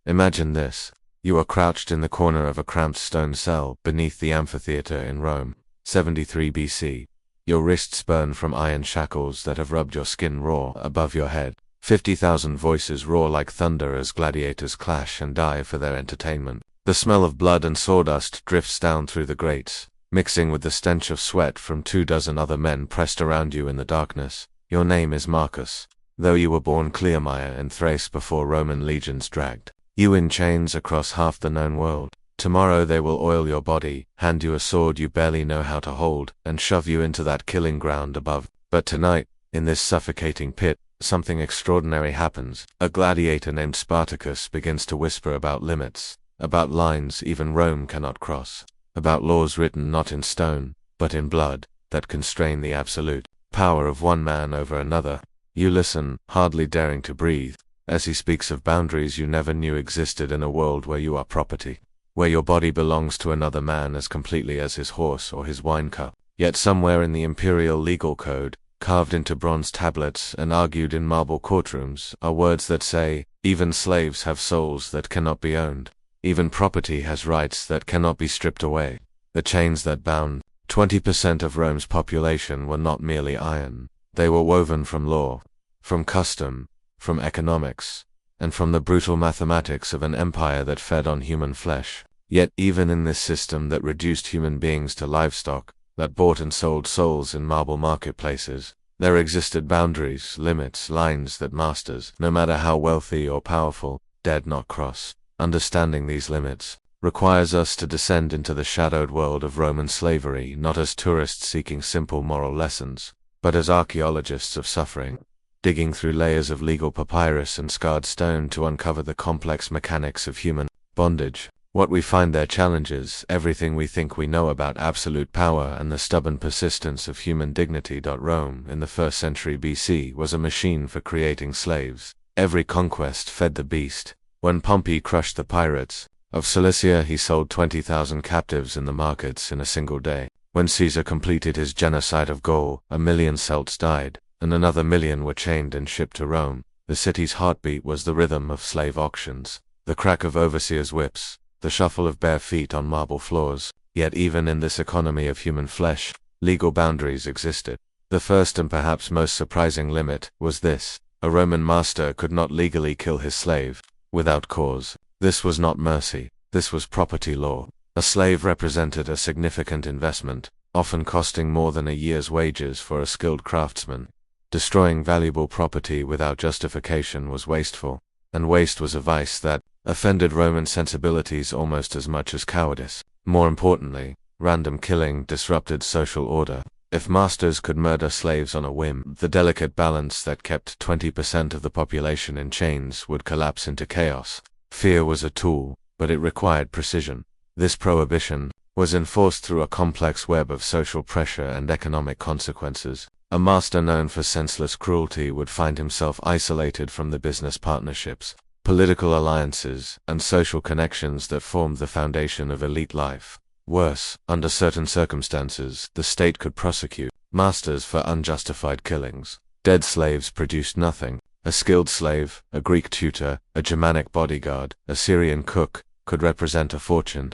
Imagine this. You are crouched in the corner of a cramped stone cell beneath the amphitheater in Rome, 73 BC. Your wrists burn from iron shackles that have rubbed your skin raw. Above your head, 50,000 voices roar like thunder as gladiators clash and die for their entertainment. The smell of blood and sawdust drifts down through the grates, mixing with the stench of sweat from 24 other men pressed around you in the darkness. Your name is Marcus, though you were born Cleomia in Thrace before Roman legions dragged you in chains across half the known world. Tomorrow they will oil your body, hand you a sword you barely know how to hold, and shove you into that killing ground above. But tonight, in this suffocating pit, something extraordinary happens. A gladiator named Spartacus begins to whisper about limits, about lines even Rome cannot cross, about laws written not in stone, but in blood, that constrain the absolute power of one man over another. You listen, hardly daring to breathe, as he speaks of boundaries you never knew existed in a world where you are property, where your body belongs to another man as completely as his horse or his wine cup. Yet somewhere in the imperial legal code, carved into bronze tablets and argued in marble courtrooms, are words that say, even slaves have souls that cannot be owned. Even property has rights that cannot be stripped away. The chains that bound 20% of Rome's population were not merely iron. They were woven from law, from custom, from economics, and from the brutal mathematics of an empire that fed on human flesh. Yet even in this system that reduced human beings to livestock, that bought and sold souls in marble marketplaces, there existed boundaries, limits, lines that masters, no matter how wealthy or powerful, dared not cross. Understanding these limits requires us to descend into the shadowed world of Roman slavery, not as tourists seeking simple moral lessons, but as archaeologists of suffering, digging through layers of legal papyrus and scarred stone to uncover the complex mechanics of human bondage. What we find there challenges everything we think we know about absolute power and the stubborn persistence of human dignity. Rome, in the 1st century BC, was a machine for creating slaves. Every conquest fed the beast. When Pompey crushed the pirates of Cilicia, he sold 20,000 captives in the markets in a single day. When Caesar completed his genocide of Gaul, 1 million Celts died, and another 1 million were chained and shipped to Rome. The city's heartbeat was the rhythm of slave auctions, the crack of overseers' whips, the shuffle of bare feet on marble floors. Yet even in this economy of human flesh, legal boundaries existed. The first and perhaps most surprising limit was this: a Roman master could not legally kill his slave without cause. This was not mercy, this was property law. A slave represented a significant investment, often costing more than a year's wages for a skilled craftsman. Destroying valuable property without justification was wasteful, and waste was a vice that offended Roman sensibilities almost as much as cowardice. More importantly, random killing disrupted social order. If masters could murder slaves on a whim, the delicate balance that kept 20% of the population in chains would collapse into chaos. Fear was a tool, but it required precision. This prohibition was enforced through a complex web of social pressure and economic consequences. A master known for senseless cruelty would find himself isolated from the business partnerships, political alliances, and social connections that formed the foundation of elite life. Worse, under certain circumstances, the state could prosecute masters for unjustified killings. Dead slaves produced nothing. A skilled slave, a Greek tutor, a Germanic bodyguard, a Syrian cook, could represent a fortune.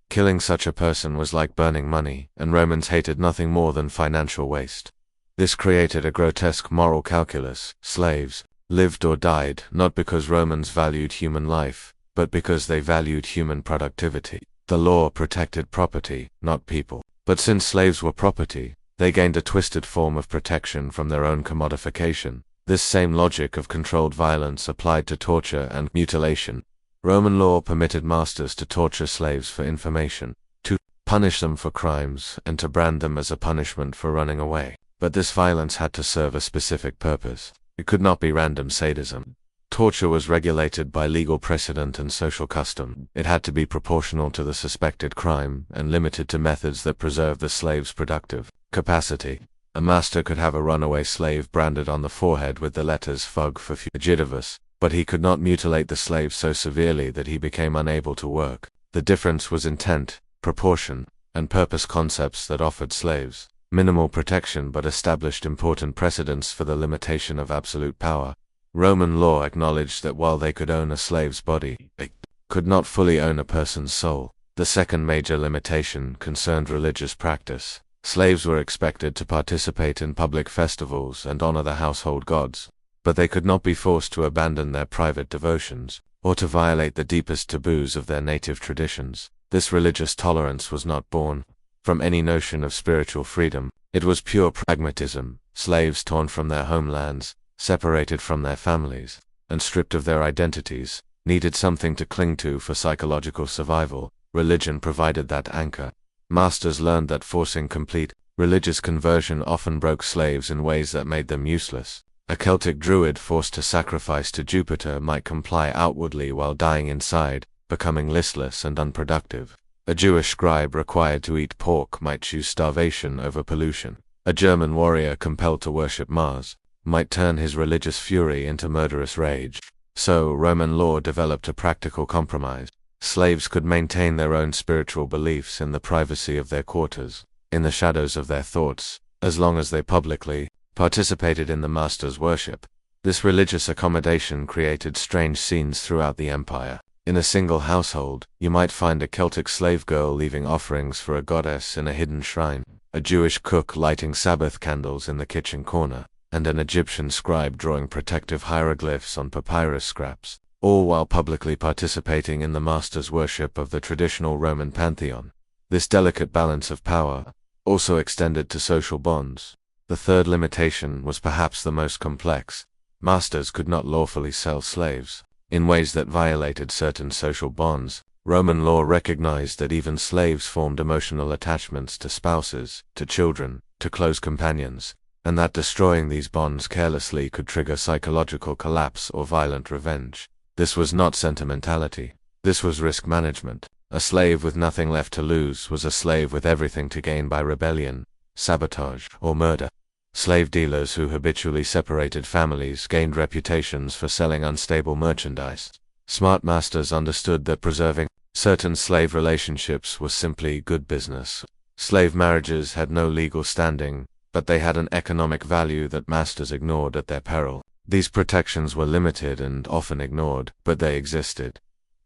Killing such a person was like burning money, and Romans hated nothing more than financial waste. This created a grotesque moral calculus. Slaves lived or died not because Romans valued human life, but because they valued human productivity. The law protected property, not people. But since slaves were property, they gained a twisted form of protection from their own commodification. This same logic of controlled violence applied to torture and mutilation. Roman law permitted masters to torture slaves for information, to punish them for crimes, and to brand them as a punishment for running away. But this violence had to serve a specific purpose. It could not be random sadism. Torture was regulated by legal precedent and social custom. It had to be proportional to the suspected crime and limited to methods that preserved the slave's productive capacity. A master could have a runaway slave branded on the forehead with the letters FUG for fugitivis, but he could not mutilate the slave so severely that he became unable to work. The difference was intent, proportion, and purpose, concepts that offered slaves minimal protection but established important precedents for the limitation of absolute power. Roman law acknowledged that while they could own a slave's body, they could not fully own a person's soul. The second major limitation concerned religious practice. Slaves were expected to participate in public festivals and honor the household gods, but they could not be forced to abandon their private devotions, or to violate the deepest taboos of their native traditions. This religious tolerance was not born from any notion of spiritual freedom. It was pure pragmatism. Slaves torn from their homelands, separated from their families, and stripped of their identities, needed something to cling to for psychological survival. Religion provided that anchor. Masters learned that forcing complete religious conversion often broke slaves in ways that made them useless. A Celtic druid forced to sacrifice to Jupiter might comply outwardly while dying inside, becoming listless and unproductive. A Jewish scribe required to eat pork might choose starvation over pollution. A German warrior compelled to worship Mars might turn his religious fury into murderous rage. So, Roman law developed a practical compromise. Slaves could maintain their own spiritual beliefs in the privacy of their quarters, in the shadows of their thoughts, as long as they publicly participated in the master's worship. This religious accommodation created strange scenes throughout the empire. In a single household, you might find a Celtic slave girl leaving offerings for a goddess in a hidden shrine, a Jewish cook lighting Sabbath candles in the kitchen corner, and an Egyptian scribe drawing protective hieroglyphs on papyrus scraps, all while publicly participating in the master's worship of the traditional Roman pantheon. This delicate balance of power also extended to social bonds. The third limitation was perhaps the most complex. Masters could not lawfully sell slaves in ways that violated certain social bonds. Roman law recognized that even slaves formed emotional attachments to spouses, to children, to close companions, and that destroying these bonds carelessly could trigger psychological collapse or violent revenge. This was not sentimentality. This was risk management. A slave with nothing left to lose was a slave with everything to gain by rebellion, sabotage, or murder. Slave dealers who habitually separated families gained reputations for selling unstable merchandise. Smart masters understood that preserving certain slave relationships was simply good business. Slave marriages had no legal standing, but they had an economic value that masters ignored at their peril. These protections were limited and often ignored, but they existed,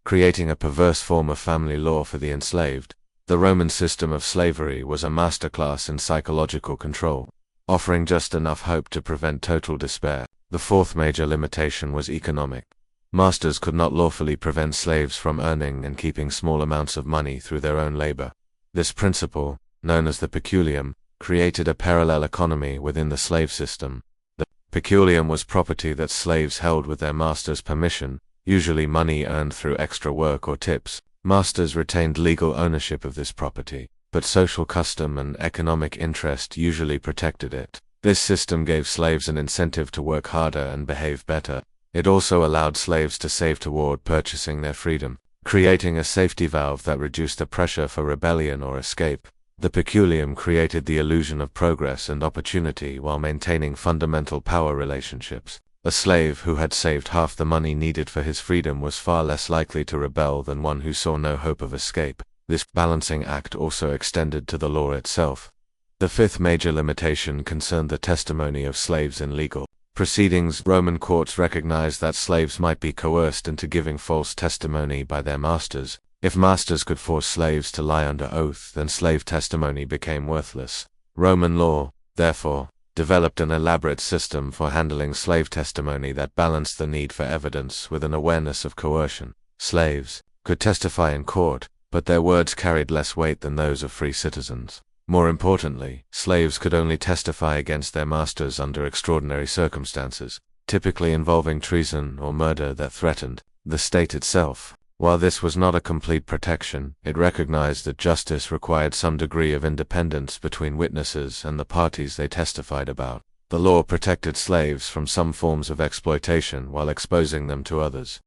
creating a perverse form of family law for the enslaved. The Roman system of slavery was a masterclass in psychological control, offering just enough hope to prevent total despair. The fourth major limitation was economic. Masters could not lawfully prevent slaves from earning and keeping small amounts of money through their own labor. This principle, known as the peculium, created a parallel economy within the slave system. The peculium was property that slaves held with their master's permission, usually money earned through extra work or tips. Masters retained legal ownership of this property, but social custom and economic interest usually protected it. This system gave slaves an incentive to work harder and behave better. It also allowed slaves to save toward purchasing their freedom, creating a safety valve that reduced the pressure for rebellion or escape. The peculium created the illusion of progress and opportunity while maintaining fundamental power relationships. A slave who had saved half the money needed for his freedom was far less likely to rebel than one who saw no hope of escape. This balancing act also extended to the law itself. The fifth major limitation concerned the testimony of slaves in legal proceedings. Roman courts recognized that slaves might be coerced into giving false testimony by their masters. If masters could force slaves to lie under oath, then slave testimony became worthless. Roman law, therefore, developed an elaborate system for handling slave testimony that balanced the need for evidence with an awareness of coercion. Slaves could testify in court, but their words carried less weight than those of free citizens. More importantly, slaves could only testify against their masters under extraordinary circumstances, typically involving treason or murder that threatened the state itself. While this was not a complete protection, it recognized that justice required some degree of independence between witnesses and the parties they testified about. The law protected slaves from some forms of exploitation while exposing them to others.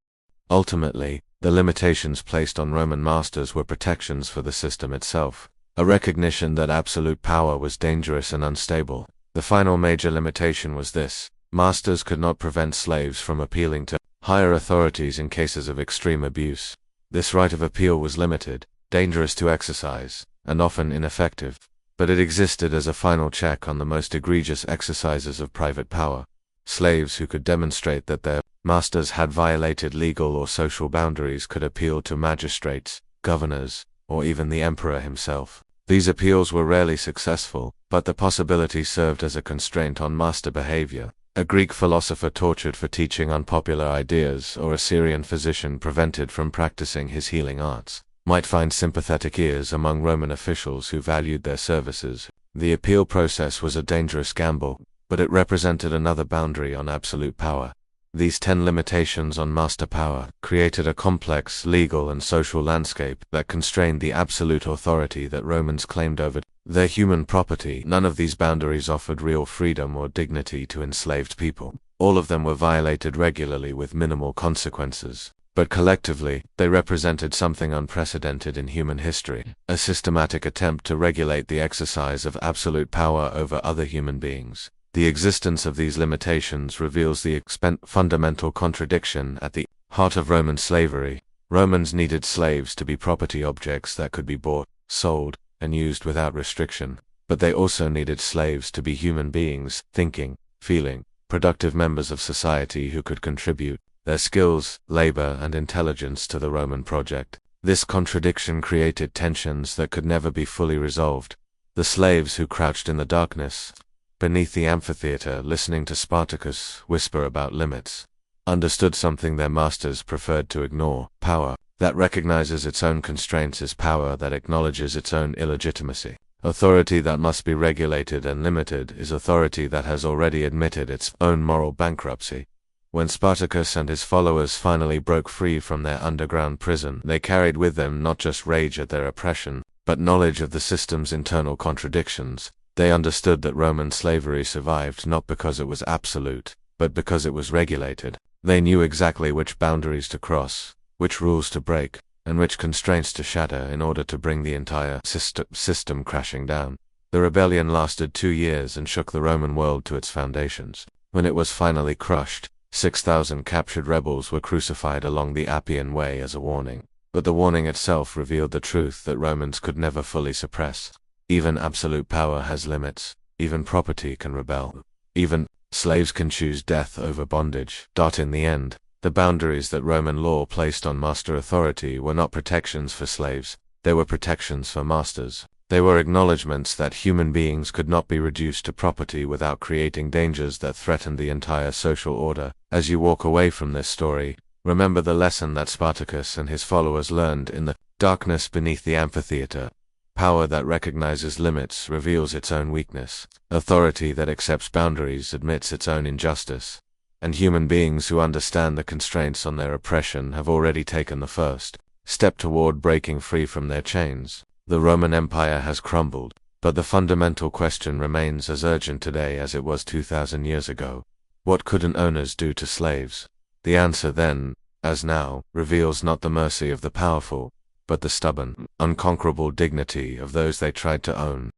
Ultimately, the limitations placed on Roman masters were protections for the system itself, a recognition that absolute power was dangerous and unstable. The final major limitation was this: masters could not prevent slaves from appealing to higher authorities in cases of extreme abuse. This right of appeal was limited, dangerous to exercise, and often ineffective, but it existed as a final check on the most egregious exercises of private power. Slaves who could demonstrate that their masters had violated legal or social boundaries could appeal to magistrates, governors, or even the emperor himself. These appeals were rarely successful, but the possibility served as a constraint on master behavior. A Greek philosopher tortured for teaching unpopular ideas, or a Syrian physician prevented from practicing his healing arts, might find sympathetic ears among Roman officials who valued their services. The appeal process was a dangerous gamble, but it represented another boundary on absolute power. These 10 limitations on master power created a complex legal and social landscape that constrained the absolute authority that Romans claimed over their human property. None of these boundaries offered real freedom or dignity to enslaved people. All of them were violated regularly with minimal consequences. But collectively, they represented something unprecedented in human history, a systematic attempt to regulate the exercise of absolute power over other human beings. The existence of these limitations reveals the fundamental contradiction at the heart of Roman slavery. Romans needed slaves to be property objects that could be bought, sold, and used without restriction, but they also needed slaves to be human beings, thinking, feeling, productive members of society who could contribute their skills, labor, and intelligence to the Roman project. This contradiction created tensions that could never be fully resolved. The slaves who crouched in the darkness beneath the amphitheater, listening to Spartacus whisper about limits, understood something their masters preferred to ignore: power that recognizes its own constraints is power that acknowledges its own illegitimacy. Authority that must be regulated and limited is authority that has already admitted its own moral bankruptcy. When Spartacus and his followers finally broke free from their underground prison, they carried with them not just rage at their oppression, but knowledge of the system's internal contradictions. They understood that Roman slavery survived not because it was absolute, but because it was regulated. They knew exactly which boundaries to cross, which rules to break, and which constraints to shatter in order to bring the entire system crashing down. The rebellion lasted 2 years and shook the Roman world to its foundations. When it was finally crushed, 6,000 captured rebels were crucified along the Appian Way as a warning. But the warning itself revealed the truth that Romans could never fully suppress. Even absolute power has limits. Even property can rebel. Even slaves can choose death over bondage. In the end, the boundaries that Roman law placed on master authority were not protections for slaves, they were protections for masters. They were acknowledgments that human beings could not be reduced to property without creating dangers that threatened the entire social order. As you walk away from this story, remember the lesson that Spartacus and his followers learned in the darkness beneath the amphitheater. Power that recognizes limits reveals its own weakness. Authority that accepts boundaries admits its own injustice. And human beings who understand the constraints on their oppression have already taken the first step toward breaking free from their chains. The Roman Empire has crumbled, but the fundamental question remains as urgent today as it was 2,000 years ago. What couldn't owners do to slaves? The answer then, as now, reveals not the mercy of the powerful, but the stubborn, unconquerable dignity of those they tried to own.